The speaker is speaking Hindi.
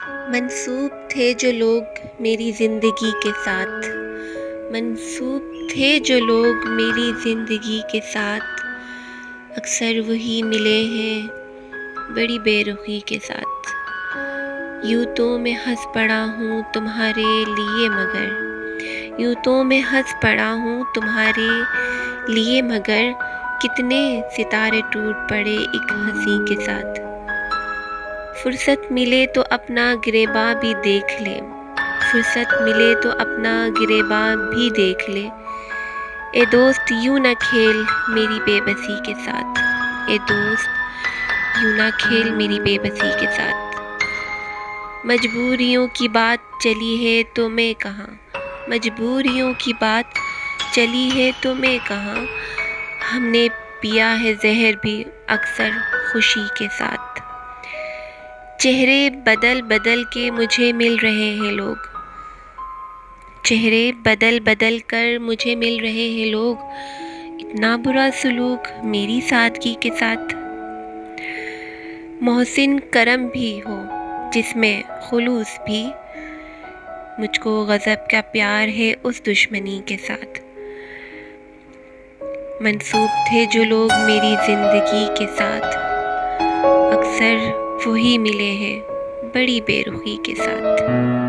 मंसूब थे जो लोग मेरी ज़िंदगी के साथ, मंसूब थे जो लोग मेरी ज़िंदगी के साथ, अक्सर वही मिले हैं बड़ी बेरुखी के साथ। यूँ तो मैं हँस पड़ा हूँ तुम्हारे लिए मगर, यूँ तो मैं हँस पड़ा हूँ तुम्हारे लिए मगर, कितने सितारे टूट पड़े एक हँसी के साथ। फुर्सत मिले तो अपना गिरेबां भी देख ले, फुर्सत मिले तो अपना गिरेबां भी देख ले। ए दोस्त यूँ न खेल मेरी बेबसी के साथ, ए दोस्त यूँ न खेल मेरी बेबसी के साथ। मजबूरियों की बात चली है तो मैं कहाँ, मजबूरियों की बात चली है तो मैं कहाँ, हमने पिया है जहर भी अक्सर खुशी के साथ। चेहरे बदल बदल के मुझे मिल रहे हैं लोग, चेहरे बदल बदल कर मुझे मिल रहे हैं लोग, इतना बुरा सलूक मेरी सादगी के साथ। मोहसिन करम भी हो जिसमें खुलूस भी, मुझको गज़ब का प्यार है उस दुश्मनी के साथ। मंसूब थे जो लोग मेरी ज़िंदगी के साथ, अक्सर वही मिले हैं बड़ी बेरुखी के साथ।